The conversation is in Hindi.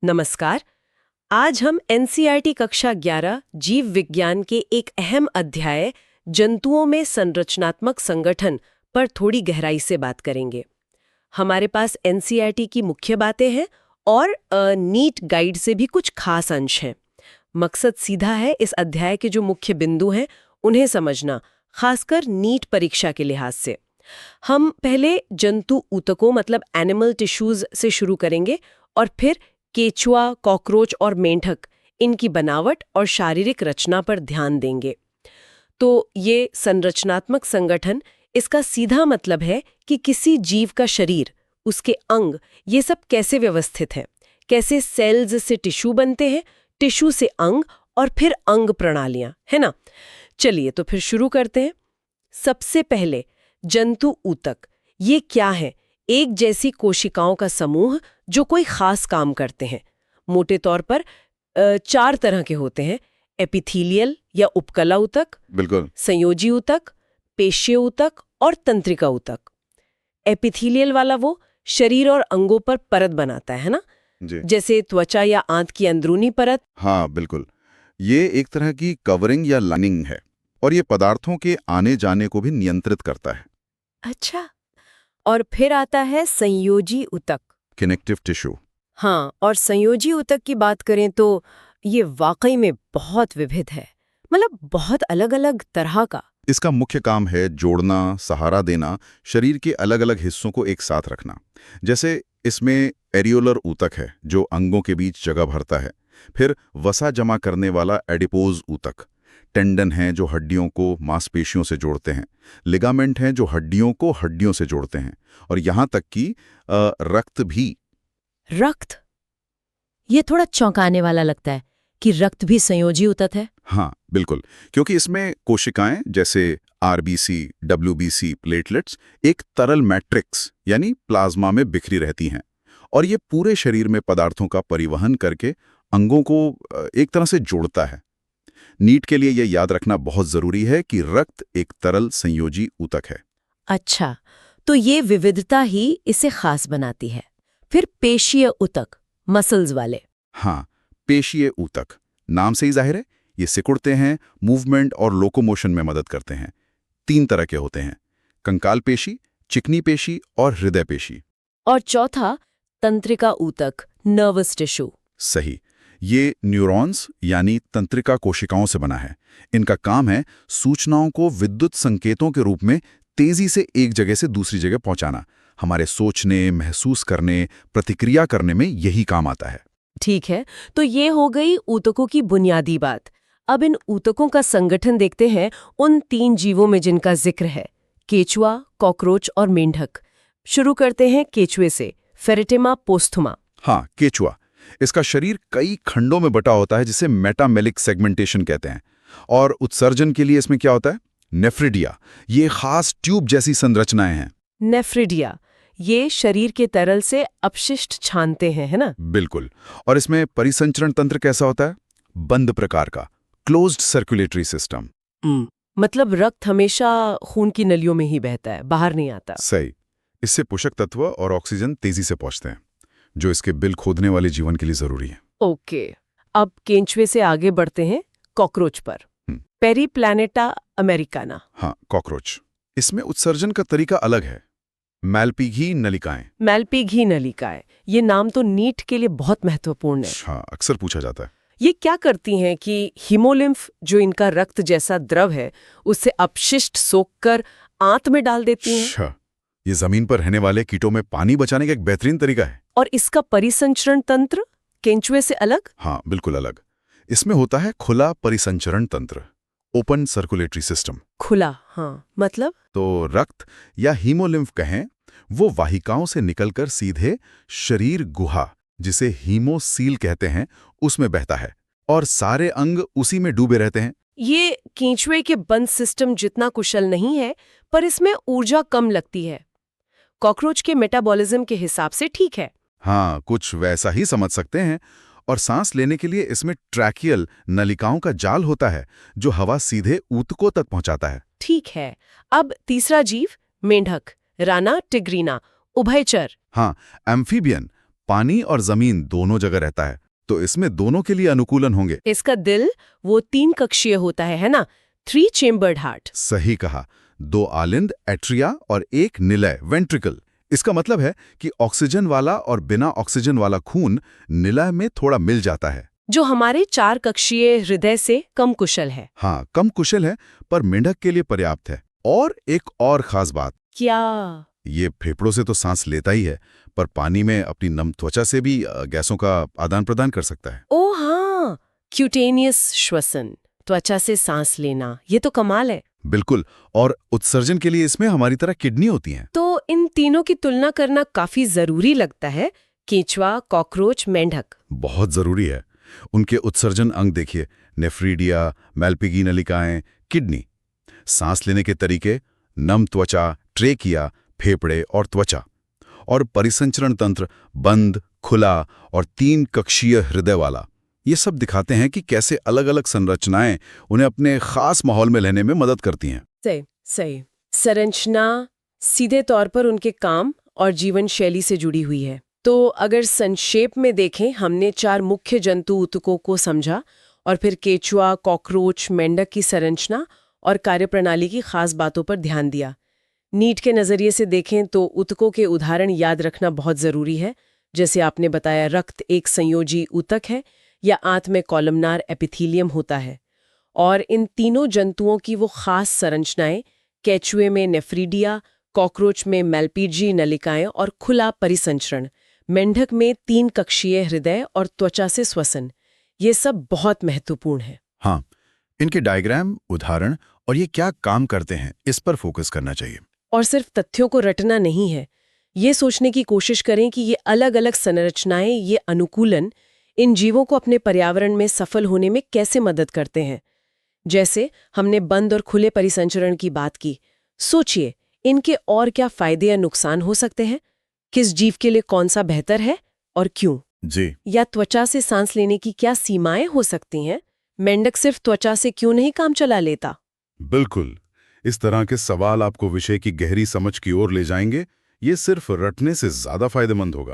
नमस्कार। आज हम एनसीईआरटी कक्षा 11 जीव विज्ञान के एक अहम अध्याय जंतुओं में संरचनात्मक संगठन पर थोड़ी गहराई से बात करेंगे। हमारे पास एनसीईआरटी की मुख्य बातें हैं और नीट गाइड से भी कुछ खास अंश हैं। मकसद सीधा है, इस अध्याय के जो मुख्य बिंदु हैं उन्हें समझना, खासकर नीट परीक्षा के लिहाज से। हम पहले जंतु ऊतकों मतलब एनिमल टिश्यूज से शुरू करेंगे और फिर केचुआ, कॉकरोच और मेंढक, इनकी बनावट और शारीरिक रचना पर ध्यान देंगे। तो ये संरचनात्मक संगठन, इसका सीधा मतलब है कि किसी जीव का शरीर, उसके अंग, ये सब कैसे व्यवस्थित है, कैसे सेल्स से टिश्यू बनते हैं, टिश्यू से अंग और फिर अंग प्रणालियां, है ना। चलिए तो फिर शुरू करते हैं। सबसे पहले जंतु ऊतक, ये क्या है? एक जैसी कोशिकाओं का समूह जो कोई खास काम करते हैं। मोटे तौर पर 4 तरह के होते हैं: एपिथेलियल या उपकला ऊतक, बिल्कुल, संयोजी ऊतक, पेशीय ऊतक और तंत्रिका ऊतक। एपिथेलियल वाला वो शरीर और अंगों पर परत बनाता है ना, जी। जैसे त्वचा या आंत की अंदरूनी परत। हाँ, बिल्कुल। ये एक तरह की कवरिंग या लाइनिंग है और ये पदार्थों के आने जाने को भी नियंत्रित करता है। अच्छा। और फिर आता है संयोजी ऊतक। Connective tissue. हाँ, और संयोजी ऊतक की बात करें तो ये वाकई में बहुत विविध है, मतलब बहुत अलग-अलग तरह का। इसका मुख्य काम है जोड़ना, सहारा देना, शरीर के अलग अलग हिस्सों को एक साथ रखना। जैसे इसमें एरियोलर ऊतक है जो अंगों के बीच जगह भरता है। फिर वसा जमा करने वाला एडिपोज ऊतक। टेंडन हैं जो हड्डियों को मांसपेशियों से जोड़ते हैं। लिगामेंट हैं जो हड्डियों को हड्डियों से जोड़ते हैं। और यहाँ तक कि रक्त भी। रक्त? ये थोड़ा चौंकाने वाला लगता है कि रक्त भी संयोजी ऊतक है। हाँ, बिल्कुल, क्योंकि इसमें कोशिकाएं जैसे आरबीसी, डब्ल्यूबीसी, प्लेटलेट्स एक तरल मैट्रिक्स यानी प्लाज्मा में बिखरी रहती हैं और ये पूरे शरीर में पदार्थों का परिवहन करके अंगों को एक तरह से जोड़ता है। नीट के लिए यह याद रखना बहुत जरूरी है कि रक्त एक तरल संयोजी ऊतक है। अच्छा, तो ये विविधता ही इसे खास बनाती है। फिर पेशीय ऊतक, मसल्स वाले। हाँ, पेशीय ऊतक, नाम से ही जाहिर है, ये सिकुड़ते हैं, मूवमेंट और लोकोमोशन में मदद करते हैं। 3 तरह के होते हैं: कंकाल पेशी, चिकनी पेशी और हृदय पेशी। और चौथा तंत्रिका ऊतक, नर्वस टिश्यू। सही, ये न्यूरॉन्स यानी तंत्रिका कोशिकाओं से बना है। इनका काम है सूचनाओं को विद्युत संकेतों के रूप में तेजी से एक जगह से दूसरी जगह पहुंचाना। हमारे सोचने, महसूस करने, प्रतिक्रिया करने में यही काम आता है। ठीक है, तो ये हो गई ऊतकों की बुनियादी बात। अब इन ऊतकों का संगठन देखते हैं उन 3 जीवों में जिनका जिक्र है: केचुआ, कॉकरोच और मेंढक। शुरू करते हैं केचुए से, फेरेटिमा पोस्थुमा। हाँ, केचुआ। इसका शरीर कई खंडों में बटा होता है जिसे मेटामेलिक सेगमेंटेशन कहते हैं। और उत्सर्जन के लिए इसमें क्या होता है? नेफ्रिडिया। ये खास ट्यूब जैसी संरचनाएं हैं। नेफ्रिडिया, ये शरीर के तरल से अपशिष्ट छानते हैं, है ना? बिल्कुल। और इसमें परिसंचरण तंत्र कैसा होता है? बंद प्रकार का, क्लोज्ड सर्कुलेटरी सिस्टम। मतलब रक्त हमेशा खून की नलियों में ही बहता है, बाहर नहीं आता। सही। इससे पोषक तत्व और ऑक्सीजन तेजी से पहुंचते हैं, जो इसके बिल खोदने वाले जीवन के लिए जरूरी है। ओके, अब केंचुए से आगे बढ़ते हैं कॉकरोच पर। Periplaneta Americana. हाँ, कॉकरोच। इसमें उत्सर्जन का तरीका अलग है। मैल्पीघी नलिकाएं। मैल्पीघी नलिकाएं, ये नाम तो नीट के लिए बहुत महत्वपूर्ण है। हाँ, अक्सर पूछा जाता है। ये क्या करती हैं कि हीमोलिम्फ, जो इनका रक्त जैसा द्रव है, उससे अपशिष्ट सोखकर आंत में डाल देती हैं। अच्छा, ये जमीन पर रहने वाले कीटों में पानी बचाने का एक बेहतरीन तरीका है। और इसका परिसंचरण तंत्र केंचुए से अलग? हाँ, बिल्कुल अलग। इसमें होता है खुला परिसंचरण तंत्र, ओपन सर्कुलेटरी सिस्टम। खुला, हाँ, मतलब? तो रक्त या हीमोलिम्फ कहें, वो वाहिकाओं से निकलकर सीधे शरीर गुहा, जिसे हीमोसील कहते हैं, उसमें बहता है और सारे अंग उसी में डूबे रहते हैं। ये केंचुए के बंद सिस्टम जितना कुशल नहीं है, पर इसमें ऊर्जा कम लगती है। कॉकरोच के मेटाबॉलिज्म के हिसाब से ठीक है। हाँ, कुछ वैसा ही समझ सकते हैं। और सांस लेने के लिए इसमें ट्रैकियल नलिकाओं का जाल होता है जो हवा सीधे ऊतकों तक पहुंचाता है। ठीक है, अब तीसरा जीव, मेंढक, राना टिग्रीना, उभयचर। हाँ, एम्फीबियन, पानी और जमीन दोनों जगह रहता है, तो इसमें दोनों के लिए अनुकूलन होंगे। इसका दिल वो 3 कक्षीय होता है ना? 3 चेम्बर्ड हार्ट। सही कहा। 2 आलिंद एट्रिया और 1 निलय वेंट्रिकल। इसका मतलब है कि ऑक्सीजन वाला और बिना ऑक्सीजन वाला खून निलय में थोड़ा मिल जाता है, जो हमारे 4 कक्षीय हृदय से कम कुशल है। हाँ, कम कुशल है पर मेंढक के लिए पर्याप्त है। और एक और खास बात, क्या? ये फेफड़ों से तो सांस लेता ही है, पर पानी में अपनी नम त्वचा से भी गैसों का आदान प्रदान कर सकता है। ओ हाँ, क्यूटेनियस श्वसन, त्वचा से सांस लेना, ये तो कमाल है। बिल्कुल, और उत्सर्जन के लिए इसमें हमारी तरह किडनी होती हैं। तो इन तीनों की तुलना करना काफी जरूरी लगता है। केंचुआ, कॉकरोच, मेंढक। बहुत जरूरी है। उनके उत्सर्जन अंग देखिए, नेफ्रीडिया, मैल्पिगी नलिकाएं, किडनी। सांस लेने के तरीके, नम त्वचा, ट्रेकिया, फेफड़े और त्वचा। और परिसंचरण तंत्र, बंद, खुला और 3 कक्षीय हृदय वाला। ये सब दिखाते हैं कि कैसे अलग अलग संरचनाएं उन्हें अपने खास माहौल में रहने में मदद करती हैं। सही सही। संरचना सीधे तौर पर उनके काम और जीवन शैली से जुड़ी हुई है। तो अगर संक्षेप में देखें, हमने 4 मुख्य जंतु ऊतकों को समझा और फिर केंचुआ, कॉकरोच, मेंढक की संरचना और कार्यप्रणाली की खास बातों पर ध्यान दिया। नीट के नजरिए से देखें तो ऊतकों के उदाहरण याद रखना बहुत जरूरी है। जैसे आपने बताया, रक्त एक संयोजी ऊतक है या आंत में कॉलमनार एपिथीलियम होता है। और इन तीनों जंतुओं की वो खास संरचनाएं, केंचुए में नेफ्रीडिया, कॉकरोच में मैल्पिजी नलिकाएं और खुला परिसंचरण, मेंढक में 3 कक्षीय हृदय और त्वचा से श्वसन, ये सब बहुत महत्वपूर्ण है। हाँ, इनके डायग्राम, उदाहरण और ये क्या काम करते हैं, इस पर फोकस करना चाहिए। और सिर्फ तथ्यों को रटना नहीं है, ये सोचने की कोशिश करें कि ये अलग अलग संरचनाएं, ये अनुकूलन इन जीवों को अपने पर्यावरण में सफल होने में कैसे मदद करते हैं। जैसे हमने बंद और खुले परिसंचरण की बात की, सोचिए इनके और क्या फायदे या नुकसान हो सकते हैं। किस जीव के लिए कौन सा बेहतर है और क्यों? जी, या त्वचा से सांस लेने की क्या सीमाएं हो सकती हैं? मेंढक सिर्फ त्वचा से क्यों नहीं काम चला लेता? बिल्कुल। इस तरह के सवाल आपको विषय की गहरी समझ की ओर ले जाएंगे। ये सिर्फ रटने से ज्यादा फायदेमंद होगा।